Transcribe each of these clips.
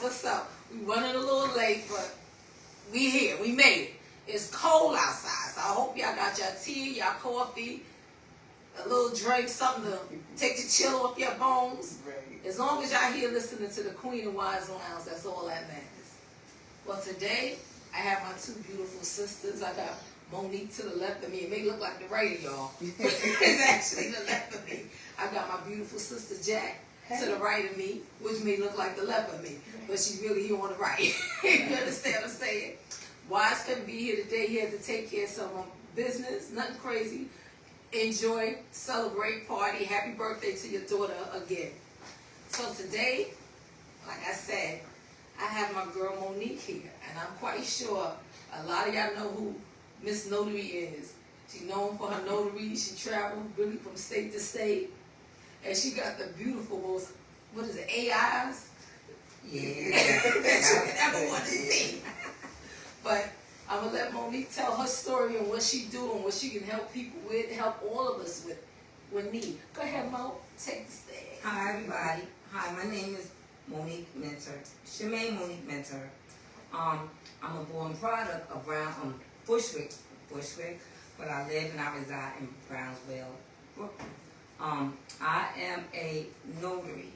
That's what's up. We running a little late, but we here. We made it. It's cold outside, so I hope y'all got your tea, your coffee, a little drink, something to take the chill off your bones. Right. As long as y'all here listening to the Queen and Wise Lounge, that's all that matters. Well, today I have my two beautiful sisters. I got Monique to the left of me. It may look like the right of y'all. It's actually the left of me. I got my beautiful sister Jack to the right of me, which may look like the left of me, but she's really here on the right. You understand what I'm saying? Wise couldn't be here today. He had to take care of some business, nothing crazy. Enjoy, celebrate, party. Happy birthday to your daughter again. So today, like I said, I have my girl Monique here, and I'm quite sure a lot of y'all know who Miss Notary is. She's known for her notary. She traveled really from state to state, and she got the beautiful, most, what is it, AIs? Yeah. That you can ever want to see. But I'm going to let Monique tell her story and what she do and what she can help people with, help all of us with need. Go ahead, Mo. Take the stage. Hi, everybody. Hi, my name is Monique Mentor. Shemaine Monique Mentor. I'm a born product of Bushwick, but I live and I reside in Brownsville, Brooklyn. I am a notary.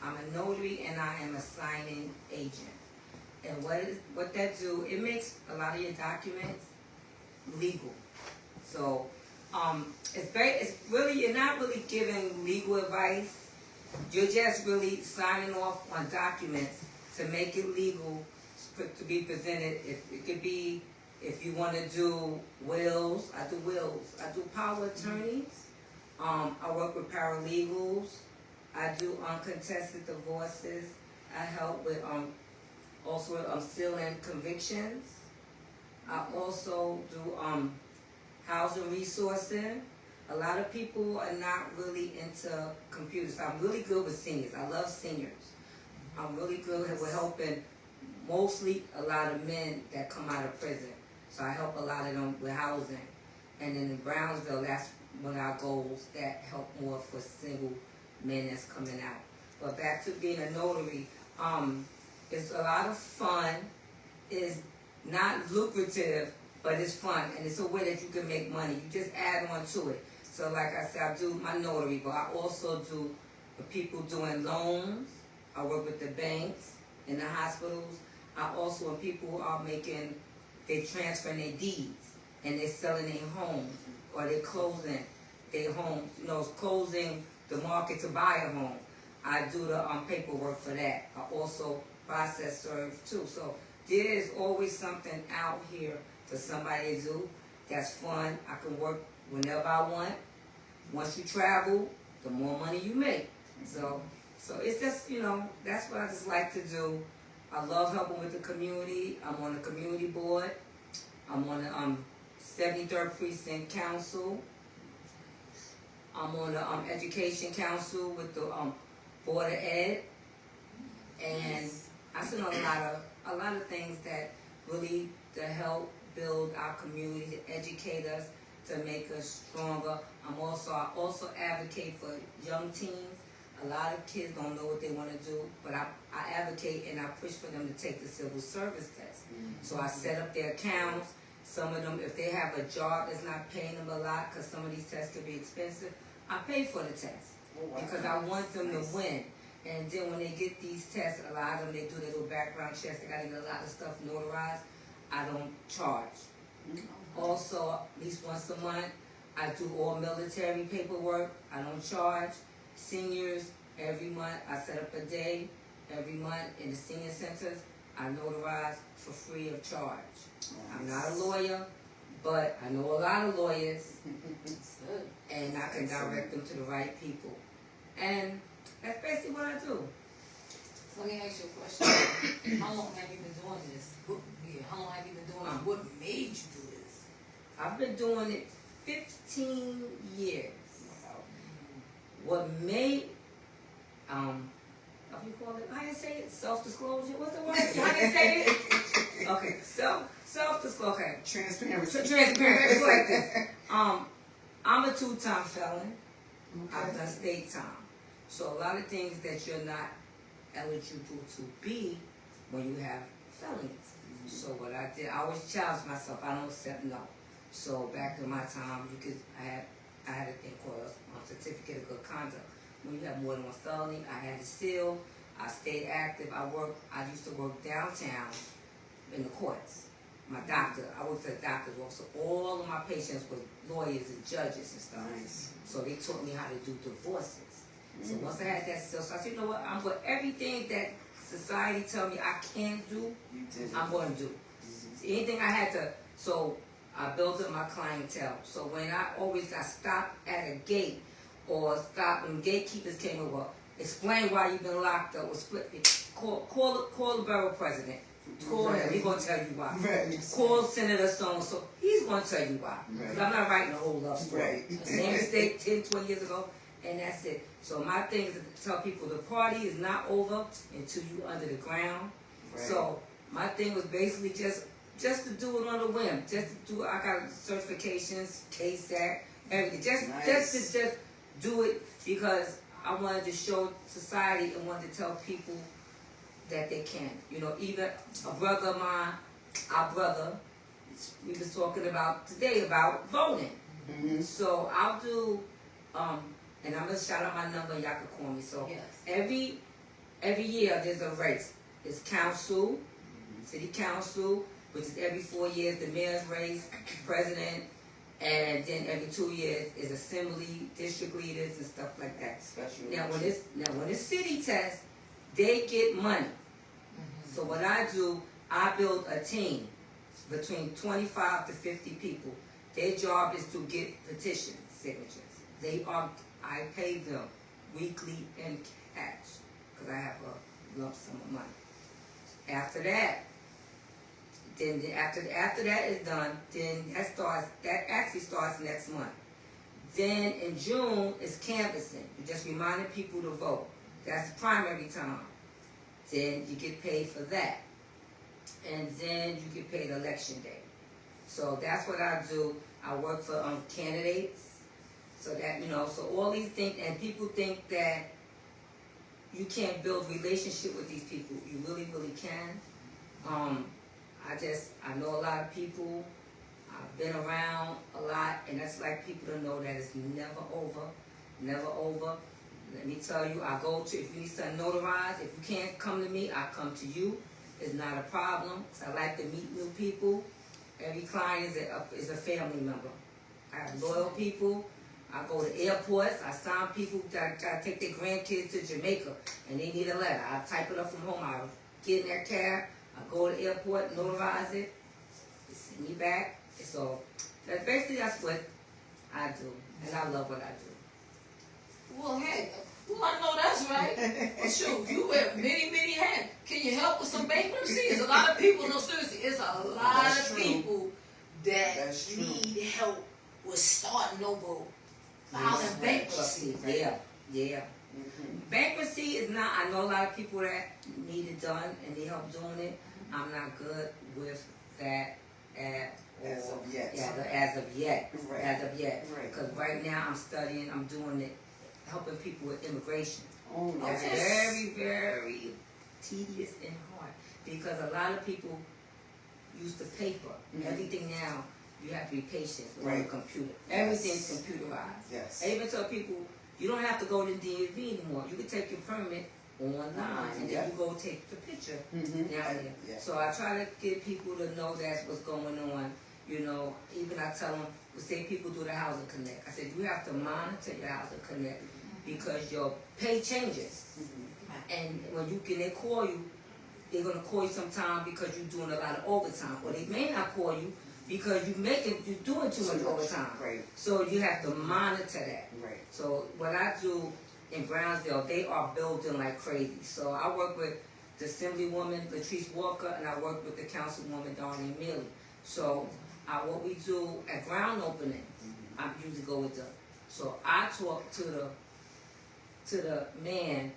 I'm a notary and I am a signing agent. And what that do, it makes a lot of your documents legal. So it's really, you're not really giving legal advice. You're just really signing off on documents to make it legal to be presented. It could be, if you want to do wills, I do wills. I do power attorneys. I work with paralegals. I do uncontested divorces. I help with also sealing convictions. I also do housing resourcing. A lot of people are not really into computers. I'm really good with seniors. I love seniors. I'm really good with helping mostly a lot of men that come out of prison. So I help a lot of them with housing. And then in Brownsville, that's one of our goals that help more for single men that's coming out. But back to being a notary, it's a lot of fun. It's not lucrative, but it's fun. And it's a way that you can make money. You just add on to it. So like I said, I do my notary, but I also do the people doing loans. I work with the banks and the hospitals. I also, when people are they're transferring their deeds and they're selling their homes or they're closing their homes, closing the market to buy a home. I do the paperwork for that. I also process serve too. So there is always something out here for somebody to do that's fun. I can work whenever I want. Once you travel, the more money you make. So it's just, that's what I just like to do. I love helping with the community. I'm on the community board. I'm on the 73rd Precinct Council. I'm on the Education Council with the Board of Ed. And I sit on a lot of things that really to help build our community, to educate us, to make us stronger. I also advocate for young teens. A lot of kids don't know what they want to do, but I advocate and I push for them to take the civil service test. So I set up their accounts. Some of them, if they have a job that's not paying them a lot, because some of these tests can be expensive, I pay for the test because I want them to win. And then when they get these tests, a lot of them, they do their little background checks. They got to get a lot of stuff notarized. I don't charge. Also, at least once a month, I do all military paperwork. I don't charge. Seniors, every month, I set up a day every month in the senior centers. I notarize for free of charge. I'm not a lawyer, but I know a lot of lawyers, and I can direct them to the right people. And that's basically what I do. Let me ask you a question. How long have you been doing this? How long have you been doing this? What made you do this? I've been doing it 15 years. What made, how you call it? How you say it? Self-disclosure? What's the word? How you say it? Okay, self-disclosure. Okay. Transparency. Transparency. It's like this. I'm a 2-time felon. Okay. I've done state time. So a lot of things that you're not eligible to be when you have felonies. So what I did, I always challenge myself. I don't accept no. So back in my time, I had a thing called a certificate of good conduct. When you have more than one felony, I had it sealed. I stayed active. I used to work downtown in the courts. My doctor, I worked at a doctor's office. So all of my patients were lawyers and judges and stuff. Nice. So they taught me how to do divorces. So once I had that skill, so I said, you know what, I'm going everything that society tell me I can't do, I'm going to do. Anything I had to, so I built up my clientele. So when I always got stopped at a gate or stopped when gatekeepers came over, explain why you've been locked up or split, call the borough president. Call him, he's going to tell you why. Right. Call Senator so-and-so, he's going to tell you why. Because I'm not writing a whole love story. Right. Same mistake 10, 20 years ago, and that's it. So my thing is to tell people the party is not over until you under the ground. Right. So my thing was basically just to do it on a whim. Just to do it. I got certifications, KSAC, everything. Just to do it because I wanted to show society and wanted to tell people that they can. You know, even a brother of mine, our brother, we was talking about today about voting. Mm-hmm. So I'll do, and I'm gonna shout out my number. Y'all can call me. So Yes. every year there's a race. It's council, city council, which is every 4 years. The mayor's race, president, and then every 2 years is assembly, district leaders, and stuff like that. Special. Now when it's city test, they get money. So what I do, I build a team between 25 to 50 people. Their job is to get petition signatures. I pay them weekly in cash because I have a lump sum of money. After that, then after that is done, then that actually starts next month. Then in June is canvassing. You're just reminding people to vote. That's the primary time. Then you get paid for that. And then you get paid election day. So that's what I do. I work for candidates. So that, you know, so all these things, and people think that you can't build relationship with these people. You really, really can. I know a lot of people. I've been around a lot, and that's like people to know that it's never over. Never over. Let me tell you, I go to, if you need something notarized, if you can't come to me, I come to you. It's not a problem. I like to meet new people. Every client is a family member. I have loyal people. I go to airports. I sign people that take their grandkids to Jamaica, and they need a letter. I type it up from home. I get in that cab. I go to the airport, notarize it. They send me back. So that's what I do, and I love what I do. Well, hey, I know that's right. Well, shoot, you wear many, many hats. Can you help with some bankruptcies? A lot of people, no, seriously, it's a lot That's of true. people that That's true. need help with starting over, filing Yes, bankruptcy. Yeah. Mm-hmm. Bankruptcy is not, I know a lot of people that need it done and need help doing it. I'm not good with that at all. As of yet. Yeah, as of yet. Right. As of yet. Right. Because right now I'm studying, I'm doing it, helping people with immigration. Oh, That's nice. very, very tedious and hard. Because a lot of people use the paper. Mhm. Everything now, you have to be patient with Right. the computer. Everything's Yes. computerized. Yes. I even tell people, you don't have to go to DMV anymore. You can take your permit online, and then Yeah. you go take the picture Mm-hmm. down there. Yeah. So I try to get people to know that's what's going on. You know, even I tell them, say people do the Housing Connect. I said, you have to monitor your Housing Connect because your pay changes. Mm-hmm. And when they call you, they're gonna call you sometime because you're doing a lot of overtime, or they may not call you because you're doing too much overtime. Right. So you have to monitor that. Right. So what I do in Brownsville, they are building like crazy. So I work with the Assemblywoman Latrice Walker, and I work with the Councilwoman Darlene Mealy. So what we do at ground opening, I usually go with them. So I talk to the man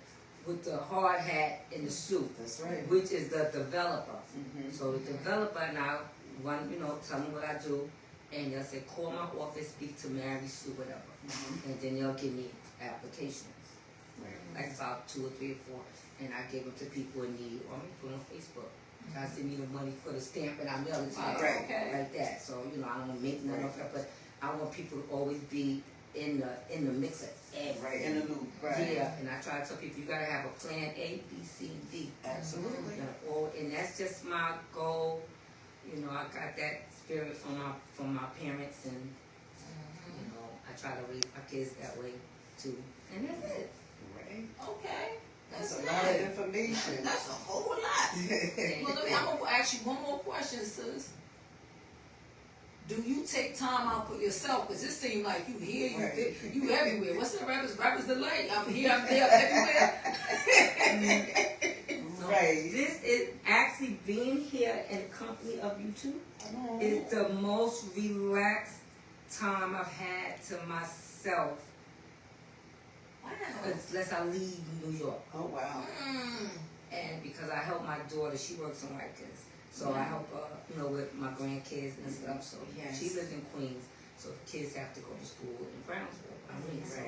with the hard hat and the suit, That's right. which is the developer. Mm-hmm. So the developer now, tell me what I do, and they'll say, call my office, speak to Mary Sue, whatever. Mm-hmm. And then they'll give me applications. Right. like about 2 or 3 or 4, and I give them to people in need, or I put them on Facebook. I send me the money for the stamp and I mail it to them Okay. like that. So I don't make none of it, but I want people to always be in the mix of everything. Right, in the loop, right. Yeah, and I try to tell people you gotta have a plan A, B, C, and D. Absolutely. And that's just my goal. I got that spirit from my parents, and I try to raise my kids that way too. And that's it. Right. Okay. That's That's a lot of nice. information. That's a whole lot. Well, I'm gonna ask you one more question, sis. Do you take time out for yourself? Because it seems like you here, you everywhere. What's the rappers delay? I'm here, I'm there, I'm everywhere. Right. This is actually being here in company of you two is the most relaxed time I've had to myself. Wow. Unless I leave New York. Oh, wow. And because I help my daughter, she works on Rikers. So I help her, with my grandkids and stuff. So she lives in Queens. So the kids have to go to school in Brownsville. So,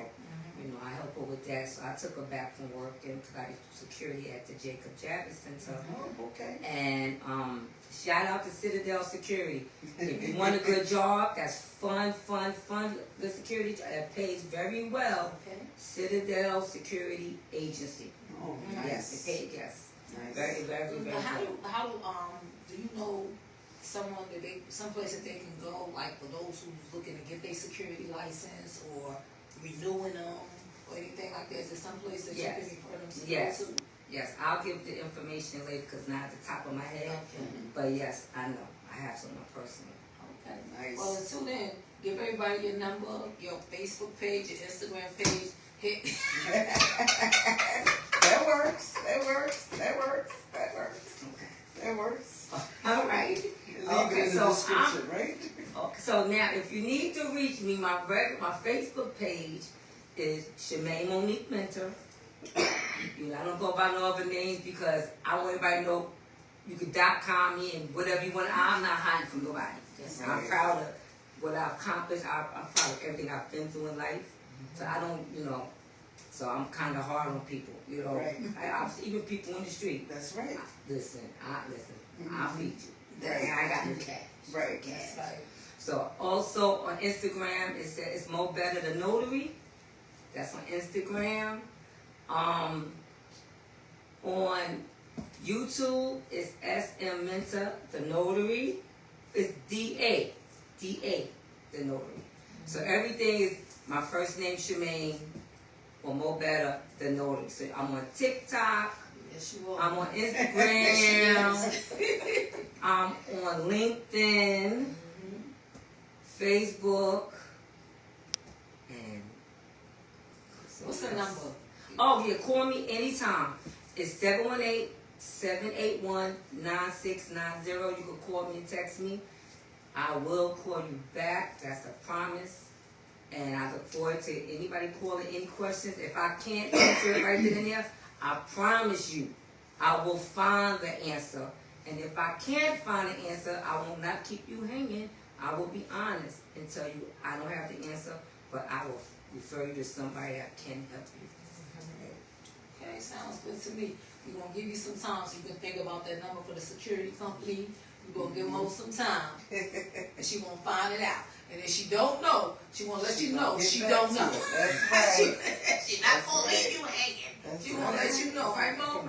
I help her with that. So I took her back from work because I do security at the Jacob Javits Center. Oh, okay. And shout out to Citadel Security. If you want a good job, that's fun, good security job that pays very well. Okay. Citadel Security Agency. Oh, Yes, it pays, yes. Nice. Very, very, very How good. do you know someone someplace that they can go, like for those who's looking to get their security license or renewing them or anything like that? Is there someplace that you can refer them to Yes. go to? Yes, I'll give the information later because not at the top of my head. Okay. But yes, I know. I have someone personally. Okay. Nice. Well, until then, give everybody your number, your Facebook page, your Instagram page. Hit. That works. All right. Leave Okay, it in the so description, right? Okay, so now, if you need to reach me, my Facebook page is Shemaine Monique Mentor. I don't go by no other names because I want everybody to know you can .com me and whatever you want. I'm not hiding from nobody. Yes, I'm proud of what I've accomplished. I'm proud of everything I've been through in life. So I don't, so I'm kind of hard on people, Right. Even people in the street. That's right. Listen, I'll feed you. Right. I got no cash. Right. That's right. So also on Instagram, it's Mo Better the Notary. That's on Instagram. On YouTube, it's SM Mentor the Notary. It's DA the Notary. So everything is my first name Shemaine or Mo Better the Notary. So I'm on TikTok. Yes, you are. I'm on Instagram. I'm on LinkedIn, Facebook, and What's the number? oh yeah, call me anytime. It's 718-781-9690. You can call me and text me. I will call you back. That's a promise. And I look forward to anybody calling any questions. If I can't answer it right then and there, I promise you, I will find the answer. And if I can't find the answer, I will not keep you hanging. I will be honest and tell you I don't have the answer, but I will refer you to somebody that can help you. Okay, sounds good to me. We're going to give you some time so you can think about that number for the security company. We're going to give Mo some time. And she going to find it out. And if she don't know, she going to let you know she don't know. That's right. She not going to leave you hanging. She going to let you know, right, Mo?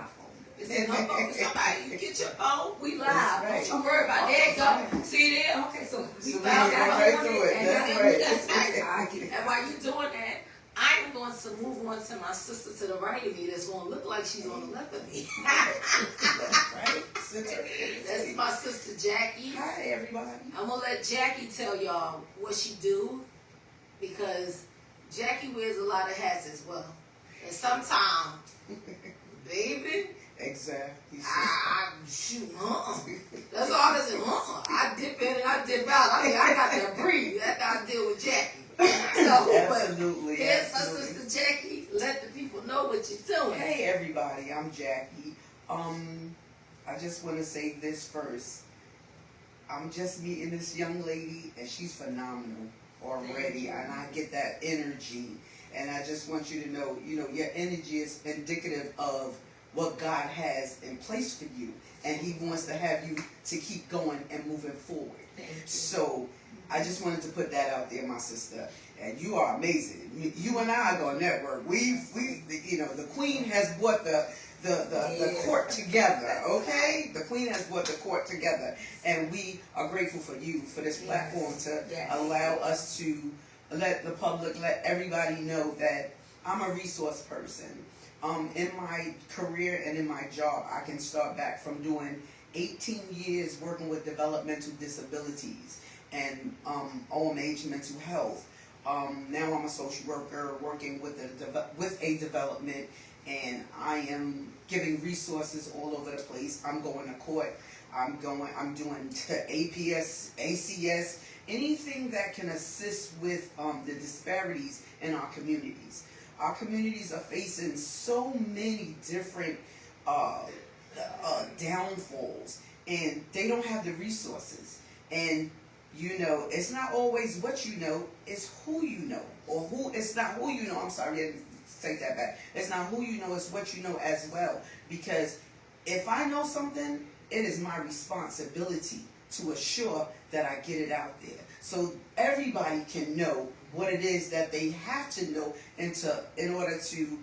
It's in her phone. Somebody, you get your phone. We live. Right. Don't you worry about that. Go. See there? Okay, so we So we found get out right on through it, it. and That's that's right. I get it. And while you're doing that, I'm going to move on to my sister to the right of me that's going to look like she's on the left of me. That's right. That's my sister Jackie. Hi, everybody. I'm going to let Jackie tell y'all what she do because Jackie wears a lot of hats as well. And sometimes, baby, Exactly. I shoot, That's all I say, I dip in and I dip out. I mean, I got to breathe. That's how I deal with Jackie. So, Absolutely. here's my Absolutely. sister Jackie. Let the people know what you're doing. Hey, everybody. I'm Jackie. I just want to say this first. I'm just meeting this young lady, and she's phenomenal already, and I get that energy. And I just want you to know, your energy is indicative of what God has in place for you. And He wants to have you to keep going and moving forward. Thank you. So I just wanted to put that out there, my sister. And you are amazing. You and I are going to network. The Queen has brought the court together, okay? The Queen has brought the court together. And we are grateful for you, for this platform to allow us to let the public, let everybody know that I'm a resource person. In my career and in my job, I can start back from doing 18 years working with developmental disabilities and OMH mental health. Now I'm a social worker working with a development, and I am giving resources all over the place. I'm going to court. I'm doing APS, ACS, anything that can assist with the disparities in our communities. Our communities are facing so many different downfalls, and they don't have the resources. And it's not always what you know, it's who you know. It's not who you know, I'm sorry, I didn't take that back. It's not who you know, it's what you know as well. Because if I know something, it is my responsibility to assure that I get it out there. So everybody can know what it is that they have to know in order to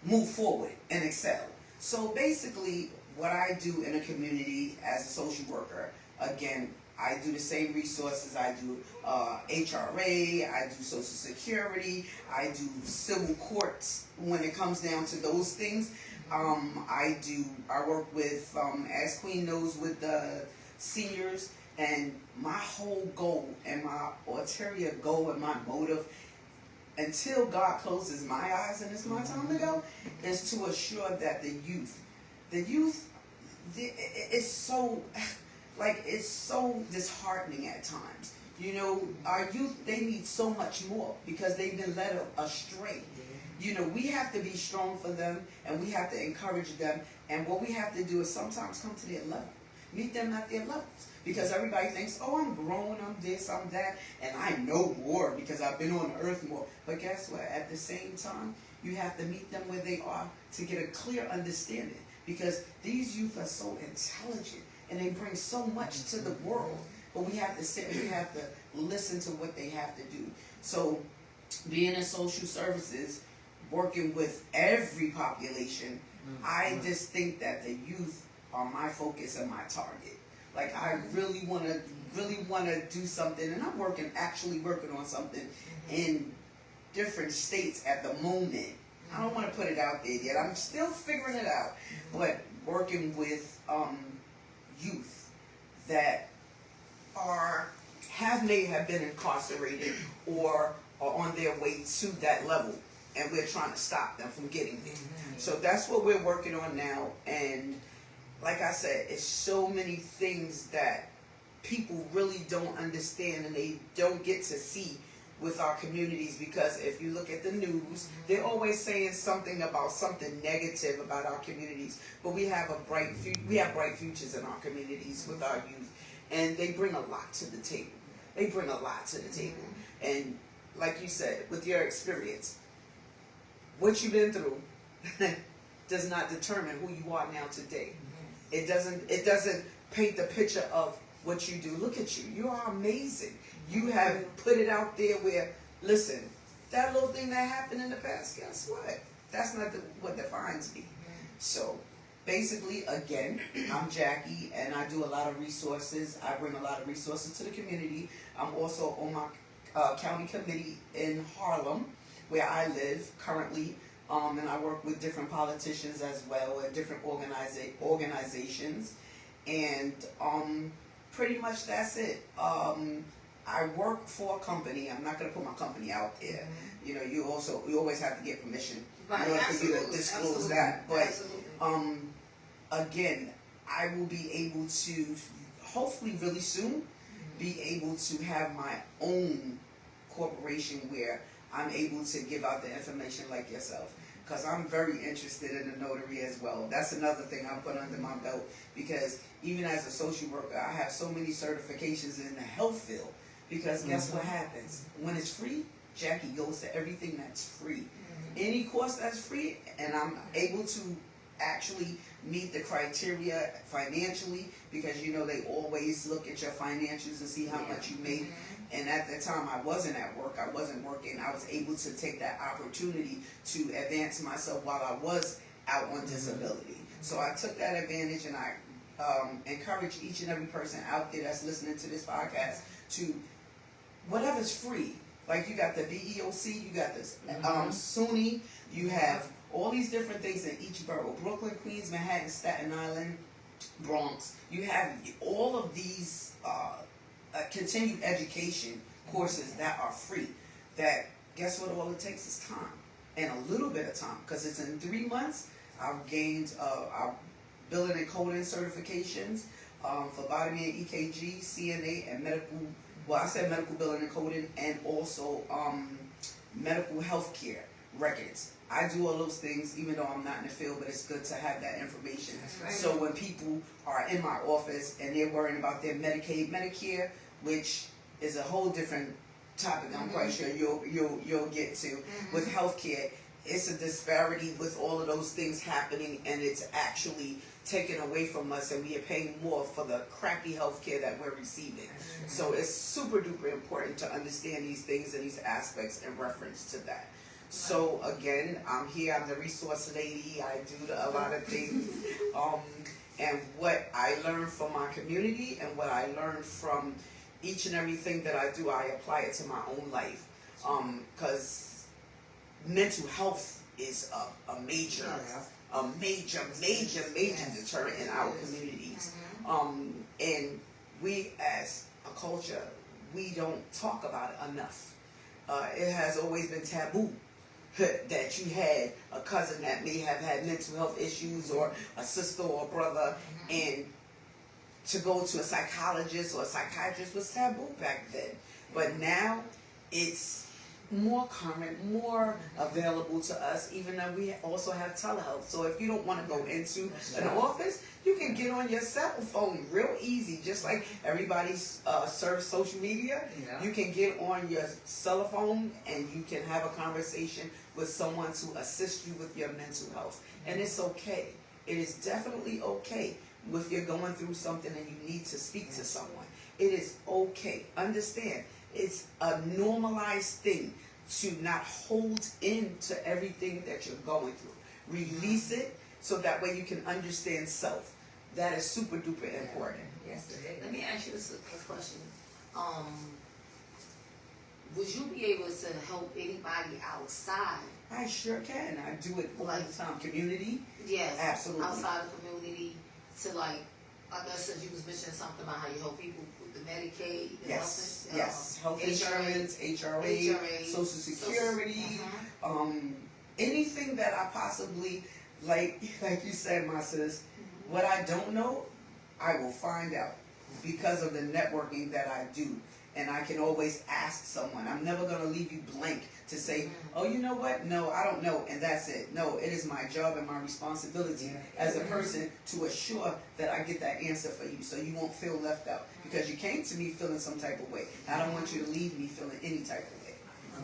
move forward and excel. So basically, what I do in a community as a social worker, again, I do the same resources. I do HRA, I do Social Security, I do civil courts when it comes down to those things. I work with, as Queen knows, with the seniors, and my whole goal and my ulterior goal and my motive, until God closes my eyes and it's my time to go, is to assure that the youth, it's so, it's so disheartening at times. Our youth, they need so much more because they've been led astray. We have to be strong for them, and we have to encourage them. And what we have to do is sometimes come to their level. Meet them at their levels. Because everybody thinks, oh, I'm grown, I'm this, I'm that, and I know more because I've been on earth more. But guess what? At the same time, you have to meet them where they are to get a clear understanding. Because these youth are so intelligent, and they bring so much to the world. But we have to sit and we have to listen to what they have to do. So being in social services, working with every population, I just think that the youth are my focus and my target. I really want to do something, and I'm actually working on something in different states at the moment. I don't want to put it out there yet. I'm still figuring it out. But working with youth that may have been incarcerated or are on their way to that level, and we're trying to stop them from getting there. So that's what we're working on now. And like I said, it's so many things that people really don't understand and they don't get to see with our communities, because if you look at the news, they're always saying something about something negative about our communities. But we have bright futures in our communities with our youth, and they bring a lot to the table. And like you said, with your experience, what you've been through does not determine who you are now today. It doesn't paint the picture of what you do. Look at you. You are amazing. You have put it out there where, listen, that little thing that happened in the past, guess what? That's not what defines me. So basically, again, I'm Jackie, and I do a lot of resources. I bring a lot of resources to the community. I'm also on my county committee in Harlem, where I live currently. And I work with different politicians as well, and different organizations. And pretty much that's it. I work for a company. I'm not going to put my company out there. You always have to get permission in order for you to disclose that. But again, I will be able to, hopefully really soon, be able to have my own corporation where I'm able to give out the information like yourself. Because I'm very interested in the notary as well. That's another thing I put under my belt. Because even as a social worker, I have so many certifications in the health field. Because guess what happens? When it's free, Jackie goes to everything that's free. Any course that's free, and I'm able to actually meet the criteria financially, because you know they always look at your financials and see how much you make. And at the time I wasn't at work, I wasn't working, I was able to take that opportunity to advance myself while I was out on disability. So I took that advantage, and I encourage each and every person out there that's listening to this podcast to, whatever's free. Like you got the BEOC, you got this SUNY, you have all these different things in each borough. Brooklyn, Queens, Manhattan, Staten Island, Bronx. You have all of these continued education courses that are free. That, guess what, all it takes is time. And a little bit of time. Because it's in 3 months, I've gained our billing and coding certifications, phlebotomy and EKG, CNA, and medical, well, I said medical billing and coding, and also medical health care records. I do all those things even though I'm not in the field, but it's good to have that information. Right. So when people are in my office and they're worrying about their Medicaid, Medicare, which is a whole different topic, I'm quite sure you'll get to, with healthcare, it's a disparity with all of those things happening, and it's actually taken away from us, and we are paying more for the crappy healthcare that we're receiving. So it's super duper important to understand these things and these aspects in reference to that. So again, I'm here, I'm the resource lady, I do a lot of things, and what I learned from my community and what I learned from each and everything that I do, I apply it to my own life, because mental health is a major deterrent in our communities. And we as a culture, we don't talk about it enough. It has always been taboo that you had a cousin that may have had mental health issues, or a sister or a brother, and to go to a psychologist or a psychiatrist was taboo back then. But now it's more common, more available to us, even though we also have telehealth. So if you don't want to go into an office, you can get on your cell phone real easy, just like everybody surfs social media. You can get on your cell phone and you can have a conversation with someone to assist you with your mental health. And it's okay. It is definitely okay if you're going through something and you need to speak to someone. It is okay. Understand, it's a normalized thing to not hold into everything that you're going through. Release it so that way you can understand self. That is super duper important. Yes, it is. Let me ask you a question. Would you be able to help anybody outside? I sure can. I do it all the time. Community? Yes. Absolutely. Outside the community, to like I said, you was mentioning something about how you help people with the Medicaid. Yes, yes. Health insurance, HRA, Social Security, anything that I possibly, like you said, my sis, what I don't know, I will find out because of the networking that I do. And I can always ask someone. I'm never going to leave you blank to say, oh, you know what? No, I don't know. And that's it. No, it is my job and my responsibility as a person to assure that I get that answer for you so you won't feel left out. Because you came to me feeling some type of way. I don't want you to leave me feeling any type of way.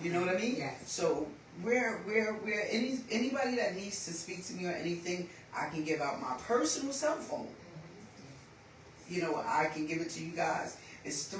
You know what I mean? Yes. So anybody that needs to speak to me or anything, I can give out my personal cell phone. You know, I can give it to you guys. It's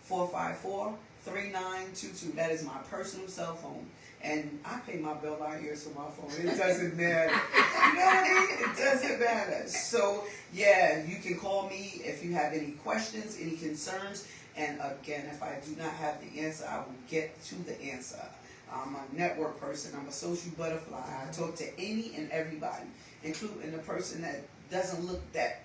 347-454-3922. That is my personal cell phone. And I pay my bill out here to my phone. It doesn't matter. You know what I mean? It doesn't matter. So, yeah, you can call me if you have any questions, any concerns. And again, if I do not have the answer, I will get to the answer. I'm a network person. I'm a social butterfly. I talk to any and everybody, including the person that doesn't look that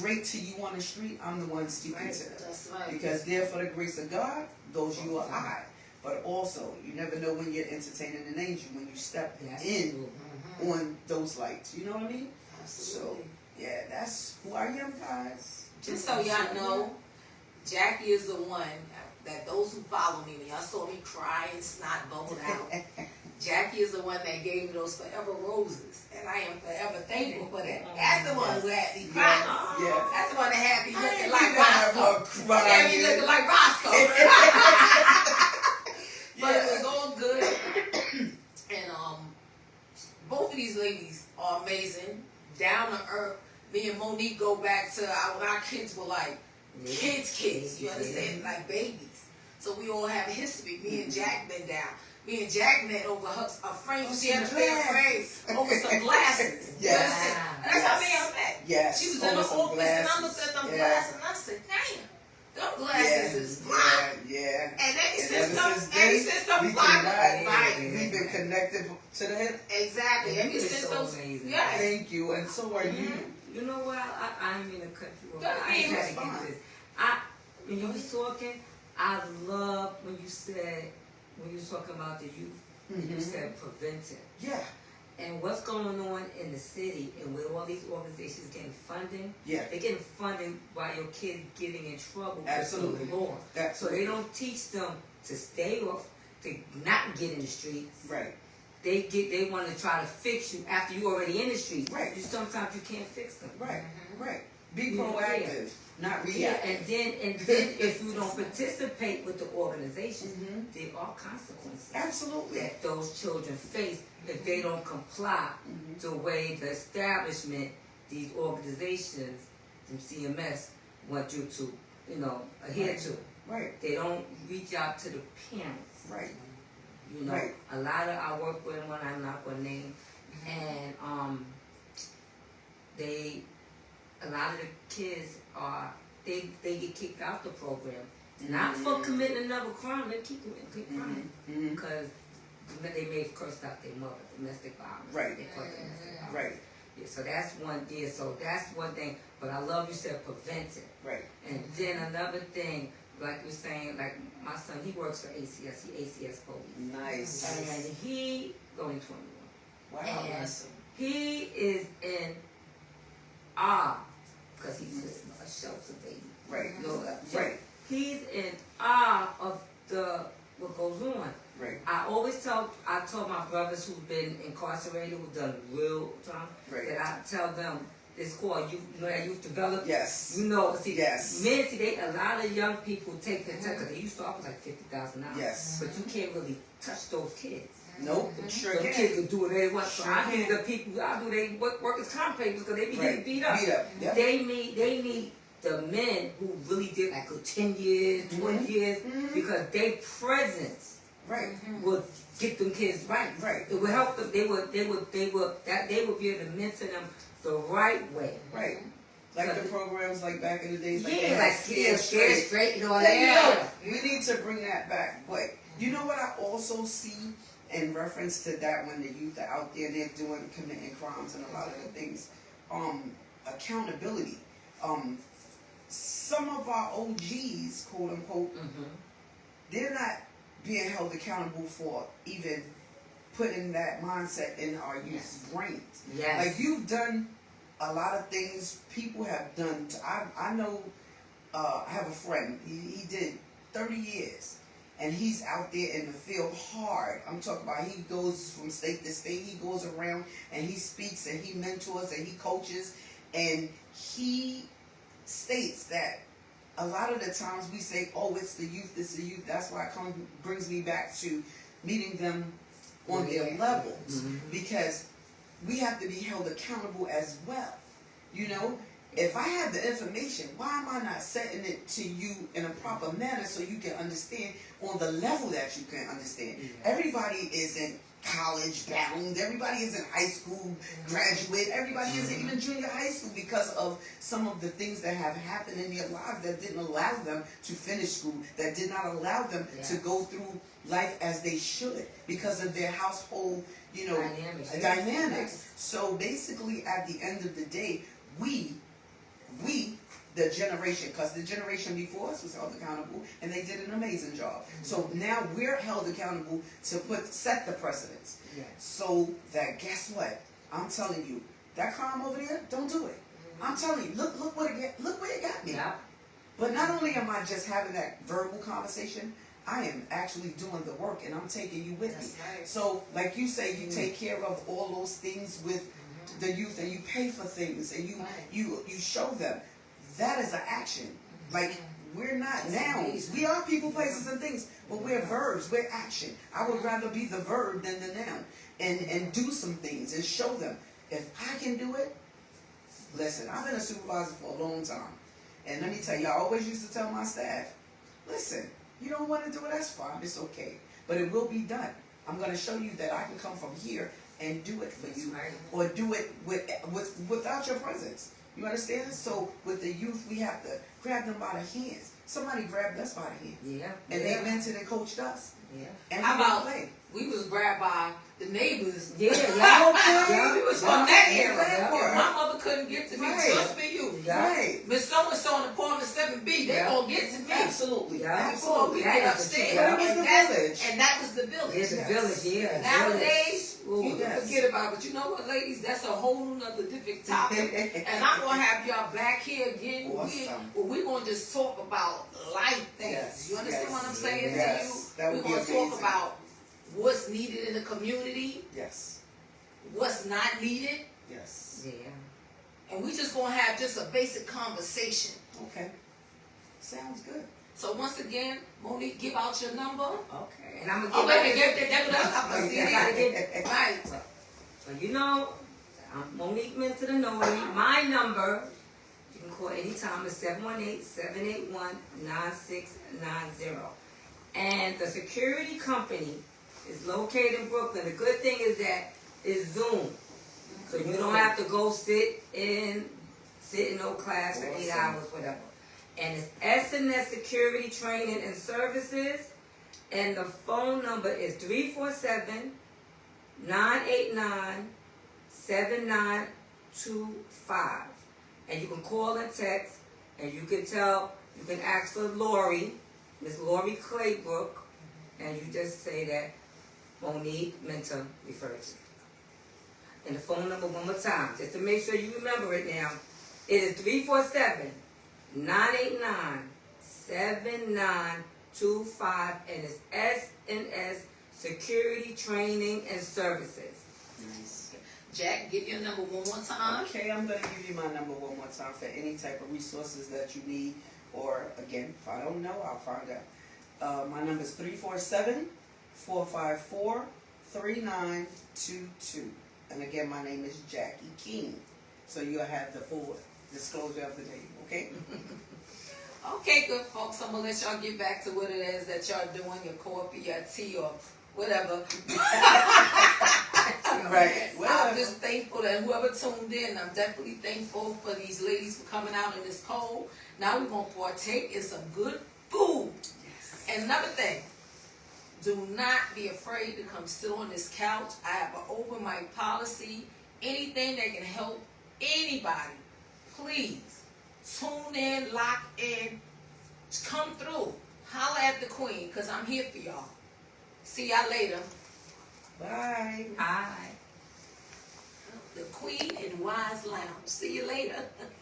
great to you on the street. I'm the one speaking to them. That's right. Because there for the grace of God goes you or I. But also, you never know when you're entertaining an angel, when you step in on those lights. You know what I mean? Absolutely. So, yeah, that's who I am, guys. Just so y'all know, Jackie is the one that those who follow me, when y'all saw me cry and snot bubbled out, Jackie is the one that gave me those forever roses. And I am forever thankful for that. That's the one who had me crying. Yes. That's the one that had me looking like Have Roscoe. her crying. Had me looking like Roscoe. are amazing, down to earth. Me and Monique go back to when our kids were like kids. You understand? Like babies. So we all have history. Me and Jack been down. Me and Jack met over a frame. She had a pair of frames over some glasses. Yes. You understand? That's how me and I met. Yes. She was in the Over some office and I glasses. looked at them Yeah. glasses and I said, damn, them glasses is fly. Yeah. And ever And since ever them we fly, connect. right. We've been connected to the hip. Exactly. Ever You're since so those, amazing. yeah. Thank you, and so are you. You know what? I ain't mean to cut you off. Go I ahead, gotta it's fine. get this. When you was talking, I love when you was talking about the youth, and you said preventive. Yeah. And what's going on in the city and with all these organizations getting funding, Yeah. they're getting funding while your kids getting in trouble Absolutely. with the law. So Absolutely. they don't teach them to stay off, to not get in the streets. Right. They want to try to fix you after you already in the street. Right. Sometimes you can't fix them. Right. Right. Be Yeah. proactive, not Yeah, reactive. and then if you don't participate with the organization, Mhm. there are consequences Absolutely. that those children face if they don't comply Mhm. the way the establishment, these organizations, from CMS, want you to, adhere Right. to. Right. They don't reach out to the parents. Right. Right. A lot of I work with one I'm not gonna name, and a lot of the kids they get kicked out the program, not for committing another crime. They keep crying Mhm. because they may have cursed out their mother, domestic violence. Right. They call it domestic violence. Right. Yeah, so that's one. Yeah, so that's one thing. But I love you said prevent it. Right. And then another thing, like you're saying, like my son, he works for ACS. He ACS police. Nice. And he only 21. Wow. And he is in awe because he's a shelter baby. Right. You know, Right. He's in awe of what goes on. Right. I told my brothers who've been incarcerated, who've done real time, Right. that I tell them it's called that youth development. Yes. Yes. A lot of young people take their time because they used to offer like $50,000. Yes. But you can't really touch those kids. Nope. Sure Those can. kids can do what they want. So Sure I need can. the people. I do they workers' comp papers because they be Right. getting beat up. Beat up. Yep. They need the men who really did like 10 years, 20 years, because their presence Right. would get them kids right. Right. It would help them. They would be able to mentor them the right way. Right. Like the programs like back in the days. Like they Yeah, had like Scared scared straight and all Yeah, that. we need to bring that back. But you know what I also see in reference to that when the youth are out there, they're committing crimes and a lot of the things. Accountability. Some of our OGs, quote unquote, they're not being held accountable for even putting that mindset in our youth's brains. Yes. Like you've done a lot of things people have done. I know. I have a friend. He did 30 years, and he's out there in the field hard. I'm talking about he goes from state to state. He goes around and he speaks and he mentors and he coaches, and he states that a lot of the times we say, "Oh, it's the youth. It's the youth." That's why it brings me back to meeting them on their levels, because we have to be held accountable as well. You know, if I have the information, why am I not setting it to you in a proper manner so you can understand on the level that you can understand? Everybody isn't college bound. Everybody isn't high school graduate. Everybody isn't even junior high school because of some of the things that have happened in their lives that didn't allow them to finish school, that did not allow them to go through life as they should because of their household, dynamics. So basically, at the end of the day, we, the generation, because the generation before us was held accountable, and they did an amazing job. So now we're held accountable to set the precedence. So that, guess what? I'm telling you, that crime over there, don't do it. I'm telling you, look where it got me. Yeah. But not only am I just having that verbal conversation, I am actually doing the work, and I'm taking you with me. Right. So, like you say, you take care of all those things with the youth, and you pay for things, and you show them. That is an action. Like, we're not nouns. We are people, places, and things, but we're verbs. We're action. I would rather be the verb than the noun, and do some things and show them. If I can do it, listen, I've been a supervisor for a long time. And let me tell you, I always used to tell my staff, listen, you don't want to do it, that's fine, it's okay. But it will be done. I'm going to show you that I can come from here and do it for you. Right. Or do it without your presence. You understand? So with the youth, we have to grab them by the hands. Somebody grabbed us by the hands. Yeah. And they mentored and coached us. Yeah. And How we didn't about play. we was grabbed by the neighbors? Yeah. Yeah, we was from that Yeah, era. that part. My mother couldn't get to me Right. just for you. Yeah. Right. Miss so-and-so in apartment 7B, they Yeah. gonna get to me. Absolutely. Yeah. Before we That get is the upstairs. truth. That was the And that's- village. And that was the village. It's a Yes. village, yeah. Nowadays, Ooh, you can yes. forget about it. But you know what, ladies? That's a whole nother different topic. And I'm going to have y'all back here again. Awesome. We're going to just talk about life things. Yes, You understand yes, what I'm saying yes. to you? That would We're be going to talk amazing. about what's needed in the community, Yes. what's not needed. Yes. Yeah. And we just going to have just a basic conversation. Okay. Sounds good. So once again, Monique, give out your number. Okay. And I'm gonna Oh, get wait, that's not my Okay, I gotta get- Right. So you know, I'm Monique Minter the Notary. My number, you can call anytime, is 718-781-9690. And the security company is located in Brooklyn. The good thing is that it's Zoom. So you don't have to go sit in no class for 8 Awesome. hours, whatever. And it's SNS Security Training and Services. And the phone number is 347-989-7925. And you can call and text, and you can ask for Lori, Miss Lori Claybrook, and you just say that Monique Minter referred to. And the phone number one more time, just to make sure you remember it now. It is 347-989-7925, and it's SNS Security Training and Services. Nice. Jack, give your number one more time. Okay, I'm going to give you my number one more time for any type of resources that you need. Or, again, if I don't know, I'll find out. My number is 347-454-3922. And again, my name is Jackie King. So you'll have the full disclosure of the name, okay? Okay, good folks. I'm gonna let y'all get back to what it is that y'all doing, your coffee, your tea, or whatever. Right. I'm just thankful that whoever tuned in, I'm definitely thankful for these ladies for coming out in this cold. Now we're gonna partake in some good food. Yes. And another thing, do not be afraid to come sit on this couch. I have an open mic policy. Anything that can help anybody, please tune in, lock in, come through. Holla at the queen, because I'm here for y'all. See y'all later. Bye. Hi. The Queen in Wise Lounge. See you later.